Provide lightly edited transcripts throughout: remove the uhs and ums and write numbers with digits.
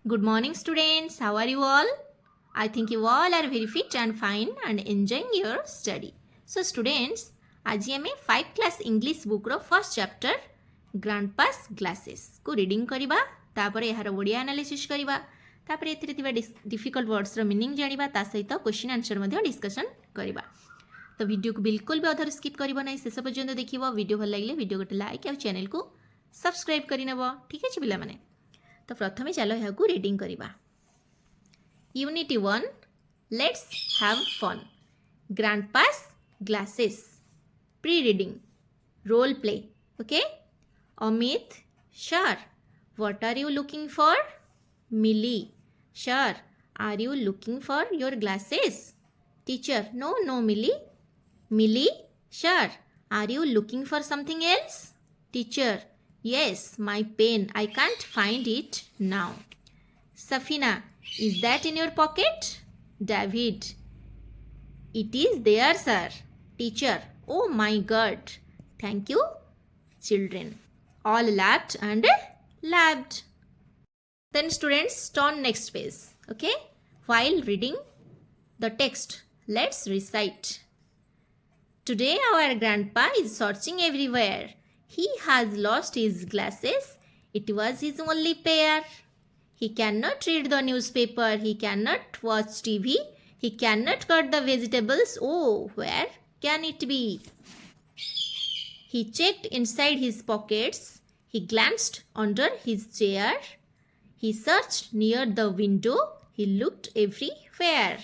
Good morning, students. How are you all? I think you all are very fit and fine and enjoying your study. So, students, आज हमें 5 class English book row first chapter ग्रैंडपास glasses को reading करिबा तापर यार Odia analysis करिबा तापर एथिरे थिबा डिफिकल्ट वर्ड्स रो मीनिंग जानिबा ता सहित क्वेश्चन आंसर मध्ये डिस्कशन करिबा. तो वीडियो को बिल्कुल भी अधर स्किप करिबो नै, शेष पर्यंत देखिबो. वीडियो भल लागले वीडियो गोटे लाइक और चैनल को सब्सक्राइब करि नेबो. ठीक अछि पिला माने. तो प्रथमे चलो यहाँ को रीडिंग करिबा. Unit 1 let's have fun. Grandpa's glasses. Pre reading role play. Okay. Amit sure. What are you looking for? Millie sure. Are you looking for your glasses? Teacher no Millie. Millie sure. Are you looking for something else? Teacher yes, my pen. I can't find it now. Safina, is that in your pocket? David, it is there, sir. Teacher, oh my God. Thank you, children. All laughed and laughed. Then students turn next page. Okay? While reading the text, let's recite. Today our grandpa is searching everywhere. He has lost his glasses. It was his only pair. He cannot read the newspaper. He cannot watch TV. He cannot cut the vegetables. Oh, where can it be? He checked inside his pockets. He glanced under his chair. He searched near the window. He looked everywhere.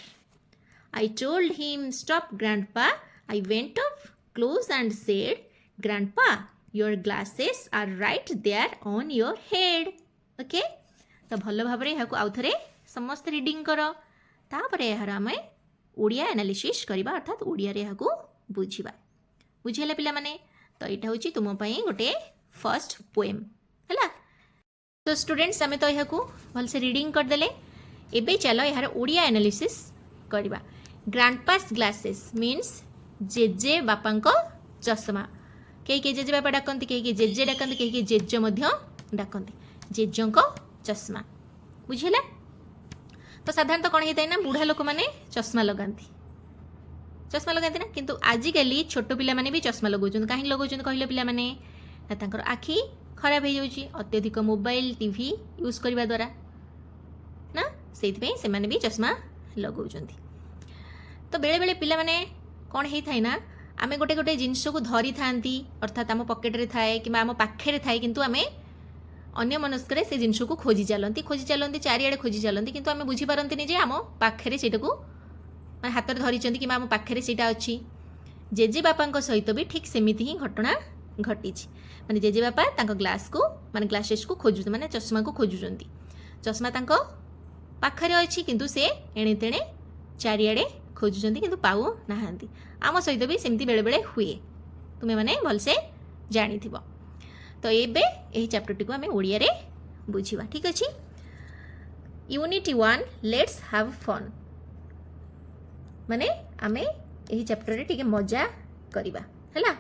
I told him, stop, Grandpa. I went up close and said, Grandpa, your glasses are right there on your head. Okay? तो भल भाव में यहाँ आउ थे समस्त reading कर तापर यार आम ओडिया एनालिसिस करवा अर्थात ओडिया यहाँ बुझा बुझेगा पिला माने. तो यहाँ हूँ तुम गोटे फर्स्ट पोएम है. तो स्टूडेंट्स आम तो यहाँ भलसे रीडिंग करदे. एबे चलो यार ओडिया एनालिसिस करवा. ग्रैंडपास ग्लासेस मीन्स जेजे बापा चश्मा. कई जेजे बापा डाकती कई जेजे डाकती कई जेज डाकती. जेज चश्मा बुझेगा. तो साधारणतः कौन होता है ना बुढ़ा लोक मैंने चश्मा लगाती ना. किंतु आजिकल छोट पिला माने भी चश्मा लगाउछन. कहीं लगाउछन कहले पिला माने तांकर आखि खराब हो जाउछि अत्यधिक मोबाइल टीवी यूज करबा द्वारा ना. सेति पे से माने भी चश्मा लगाउछन्ती. तो बेले बेले पिला माने कौन होता है ना आमे गोटे गोटे जिनस को धरी थांती अर्थात आम पकेट्रे थाए कि आम पाखे थाए किंतु आमे अन्य मनस्करे से जिनस को खोजी चलती चारिआडे खोजी चलती. किंतु आमे बुझी पारंती जे आम पाखे सेटा को माने हाथ धरी कि आम पाखे सेटा अच्छी. जेजे बापा सहित भी ठीक सेमिति ही घटना घटी. माने जेजे बापा तांको ग्लास को माने ग्लासेस को खोजु माने चश्मा को खोजुचंती. चश्मा तांको पाखरे अच्छी किंतु से एणे तेणे चारिआडे खोजुचंती किंतु पाऊ नाहांती. आम सहित भी सेमती बेले बेले हुए. तुमे माने भलसे जानिथिबो. तो एबे एही चैप्टर टी को आमे ओडिया रे बुझिबा. ठीक अछि. Unit 1 let's have fun. माने आमे एही चैप्टर रे टिके मजा करिबा हैला.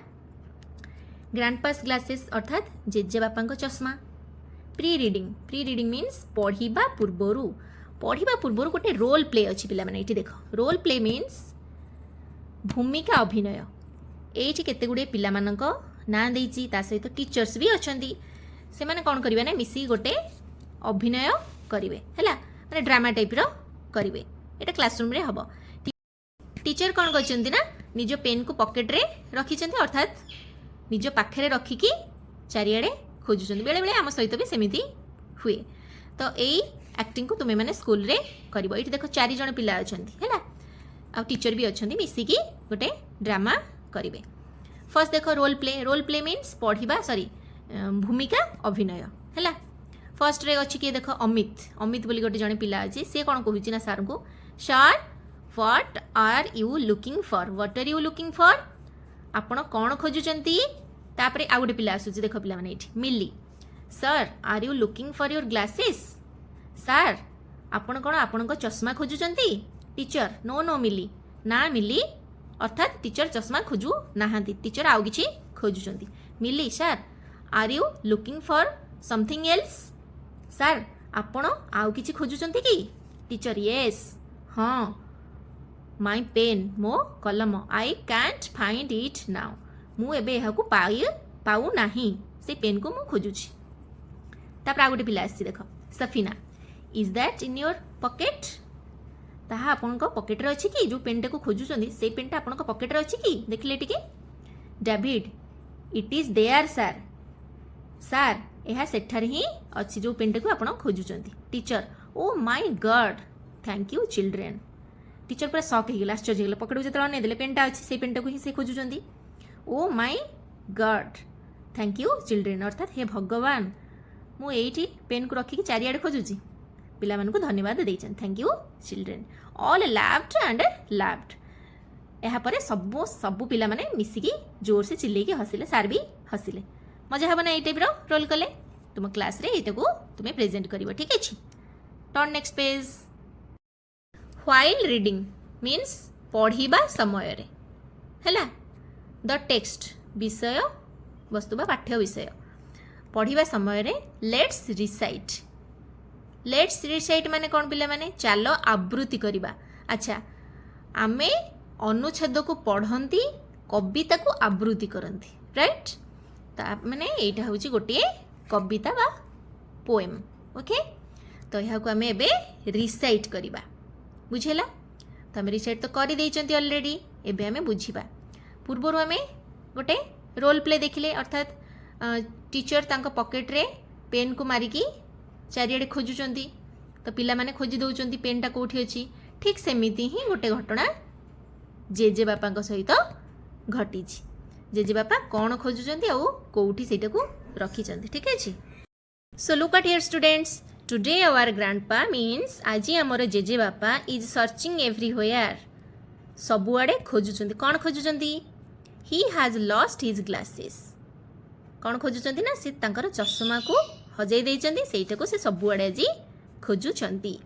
ग्रैंडपास ग्लासेस अर्थात जेजे बापा चश्मा. प्री रीडिंग मीन्स पढ़िबा पूर्वरु गोटे रोल प्ले अच्छी पिला माने. एठी देखो रोल प्ले मीन्स भूमिका अभिनय. एठी केते गुडे पिला मानक ना देइची ता सहित टीचर्स भी अछंती. से माने कोन करिवे ना मिसी गोटे अभिनय करिवे हैला. माने ड्रामा टाइप रो करिवे. एटा क्लासरूम रे हबो. टीचर कोन करचंती ना निजो पेन को पॉकेट रे रखिचंती अर्थात निजो पाखरे रखिकी चारिआडे खोजुचंती. बेले बेले आम सहित भी सेमिति हुए. तो एई एक्टिंग को तुम्हें मैंने स्कूल रे करिवो. एठी देखो 4 जण पिला अछंती हैला आ टीचर भी अछंती मिसिकी गोटे ड्रामा करिवे. फर्स्ट देखो रोल प्ले मीन्स पढ़िबा भूमिका अभिनय हैला. फर्स्ट रे अछि के देखो अमित बोली गोटे जणे पिला अछि. से कोन कहूछि ना सर को sir what are you looking for आपण कोन खोजुचंती. तापरे आ गोटे पिला आसुछि देखो पिला माने एठी Mili sir are you looking for your glasses. Sir आपण कोन आपण को चश्मा खोजुचंती. टीचर नो मिली ना मिली अर्थात टीचर चश्मा खोजु नाहांती. टीचर आउ किछि खोजुचंती. Mili sir are you looking for something else. Sir ଆପଣ ଆଉ କିଛି ଖୋଜୁଛନ୍ତି କି? टीचर येस हाँ माई पेन मो कलम I can't find it now मु एबे एहाकू पाऊ नाही से पेन को मु खोजुछि तापर आ गोटे पिला आसी देख Safina is that in your pocket ताहा आपनका पॉकेट रे अछि कि जो पेन को खोजुछंदी से पेन टा आपनका पॉकेट रे अछि कि देखले टिके David it is there sir sir यह सेठार ही अच्छी जो पेन को आप खोजुंट teacher oh my god thank you children teacher पूरा शॉक हो गला आश्चर्य हो पकेट जो नहीं पेनटा अच्छी से पेनटा को ही से खोजुंट oh my god thank you children अर्थात हे भगवान मुझे पेन को रखिक चारिआडे खोजुची पिला मानकु धन्यवाद देइछन thank you children all laughed and laughed यहाँ पर सबू पिला माने मिसिकी जोर से चिल्लेकी हसिले सार भी हसिले मजा हे ना ये टाइप रोल कले तुम क्लास रे एटा को तुम्हें प्रेजेंट करिवो ठीक अछि turn next page while reading means पढ़िबा समय रे हैला द टेक्स्ट विषय वस्तु बा पाठ्य विषय पढ़िबा समय रे लेट्स रिसाइट माने कौन पिला माने चलो आवृत्ति करिबा अच्छा आमे अनुच्छेद को पढ़ंती कविता को आवृत्ति करंती राइट माने एटा हूँ गोटे कविता बा पोएम ओके तो यहाँ को आम एबे रिसाइट करवा बुझेला तो आम रिसाइट तो कर देइचंती ऑलरेडी एबे आम बुझिबा पूर्वर आम गोटे रोल प्ले देखिले अर्थात टीचर तांको पॉकेट रे पेन को मारिकी चारिआडे खोजुचंती तो पिला माने खोजी दउचंती पेनटा कोठी अछि ठीक सेमिति ही गोटे घटना जेजे बापा सहित घटी जेजे बापा कौन खोजुचंती आउ कोठी सेटा को रखिचंती ठीक अछि so look at here students today our grandpa means आज हमर जेजे बापा इज सर्चिंग एवरीवेयर सबुआडे खोजुचंती कौन खोजुचंती he has lost his glasses कौन खोजुचंती ना से तांकर चश्मा को हजाई देइचंती सेटा को से सबुआडे आज खोजुचंती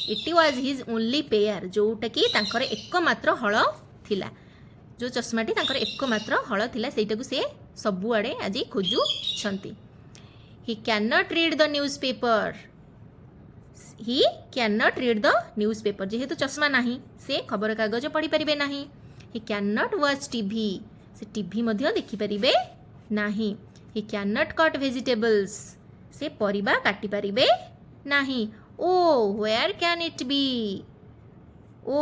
it was his only pair जोटा कि तांकर एकमात्र हल थिला जो चश्माटी तांकर एकमात्र हल थिला सेटा को से सबुआडे आज खोजुछंती he can not read the newspaper he can not read the newspaper जेहेतु चश्मा नाही से खबर कागज पढ़ी परिबे नाही he can not watch TV से टीवी मध्य देखि परिबे नाही he can not cut vegetables से परिबा काटी परिबे नाही oh where can it be oh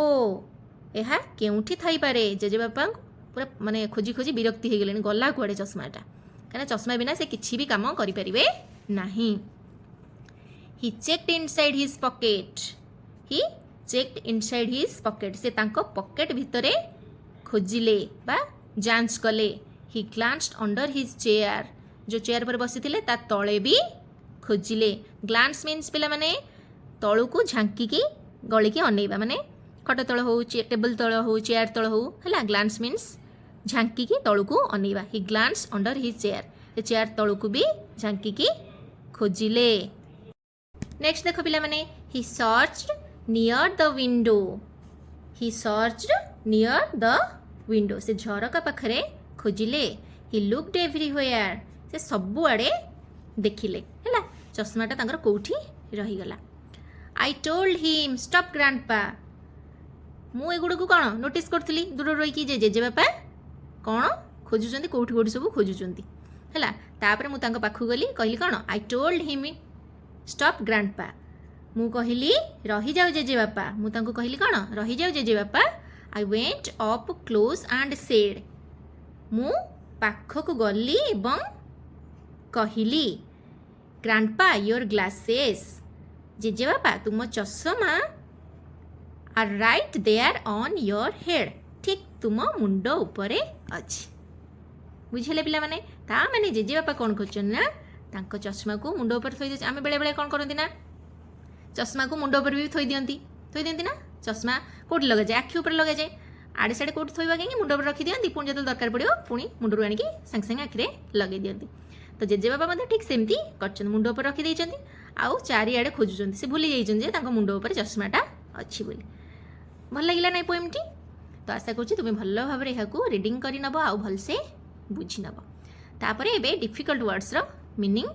यह केउठी थाई पारे जेजे बापा पूरा माने खोजी खोजी विरक्ति हो गले गला कुआडे चश्माटा कहीं चश्मा बिना से किसी भी काम करि परिबे नाही ही चेक्ड इनसाइड हिज पॉकेट ही चेक्ड इनसाइड हिज पॉकेट से तांको पॉकेट भितरे खोजिले बा जांच कले ही ग्लांस्ड अंडर हिज चेयर जो चेयर पर बसी थिले ता तळे भी खोजिले ग्लांस मीन्स पिला माने तळु को झांकी की गळी की अनेबा माने खट तळ हो टेबल तळ हो चेयर तळ हो हला ग्लांस मीन्स झांकी की तळु को अनेबा he glance under his chair chair तळु को भी झांकी की खोजिले नेक्स्ट देखो पिला माने he searched near the window he searched near the window से झरका पाखरे खोजिले ही लुक्ड एवरीवेयर से सबु आडे देखिले हैला चश्माटा तांकर कोठी रही गला I told him stop grandpa मु एगुड़ को कौन नोटिस करथली दूर रही कि जेजे बापा कौन खोजुचंती कोठी कोठी सब खोजुचंती हैला तापर मु तांको पाखु गली कहली कौन I told him stop grandpa मु कहली रही जाओ जेजे बापा मु तांको कहली कौन रही जाओ जेजे बापा I went up close and said मु पाख को गली एवं कहली ग्रैंडपा योर ग्लासेस जेजे बापा तुम चश्मा are right there on your head ठीक तुम मुंड उपरे अछि बुझले पिला माने ता माने जेजे बापा कौन करछन ना तांको चश्मा को मुंड ऊपर थोई दे आमे बेले बेले कौन करंती ना चश्मा को मुंड ऊपर भी थोई दियंती ना चश्मा कोट लगा जाए आखि ऊपर लगा जाए आड़े साड़े कोट थोइबा के मुंड ऊपर रखी दियंती पुणी जतल दरकार पड़ियो पुणी मुंड रु आनिकी संग संग आखिरे लगे दियंती तो जेजे बाबा मते ठीक सेमती करछन मुंड ऊपर रखी देइचंती आउ चारि आड़े खोजुचंती से भूली जाइचंती जे तांको मुंड ऊपर चश्माटा अछि बोली भल लागिला नै पोएमटी तो आशा करूँ तुम्हें भल भाव यहाँ रिडिंग कर नब आउ भलसे बुझी नब तापर एबे डिफिकल्ट वर्ड्स रो मीनिंग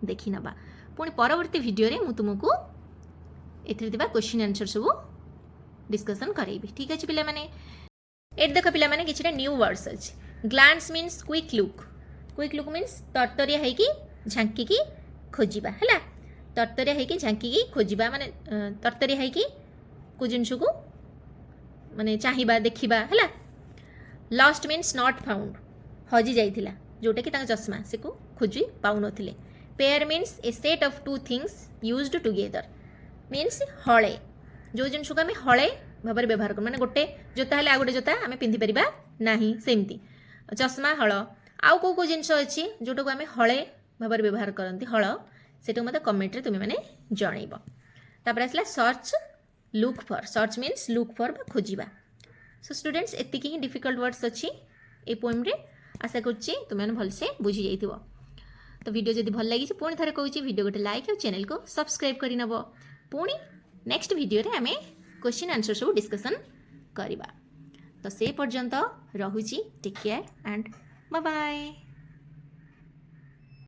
देखी नबा पुणी परवर्ती वीडियो रे मु तुमको एथिरे दिबा क्वेश्चन आंसर सब डिस्कशन करेबी ठीक अछि पिला माने एट देख पिला माने किछटा न्यू वर्ड्स अछि glance means quick look means तरतरिया है कि झांकी की खोजिबा हला तरतरिया है कि झांकी की खोजिबा माने तरतरिया है कि को जिनस को माने चाहिबा देखिबा हला लॉस्ट मीन्स नॉट फाउंड हजी जाइथिला जोटा कि तांका चश्मा से को खोजी पाउ नथिले pair means a set of two things used together means हळे जो जिनस को आम हळे भाव व्यवहार कर माने गोटे जोता हेले आ गोटे जोता आम पिंधि परिबा नाही सेमती चश्मा हळ आउ को जिनस अछि जोटा को आम हळे भाव व्यवहार करती हळ सेटा मते कमेंट रे तुमे माने जणैबो तापर आसला सर्च मीन्स लुक फॉर बा खोजिबा सो स्टूडेंट्स एतिकी ही डिफिकल्ट वर्ड्स अच्छी ए पोएम रे आशा करछि तुम मैंने भलसे बुझी जाइथिबो तो वीडियो जदि भल लगी पुणी थरे कहूँ वीडियो गोटे लाइक और चैनल को सब्सक्राइब कर नब पुणी नेक्स्ट वीडियो रे आमे क्वेश्चन आंसर सब डिस्कशन करवा तो से पर्यंत रहुची take care and bye bye.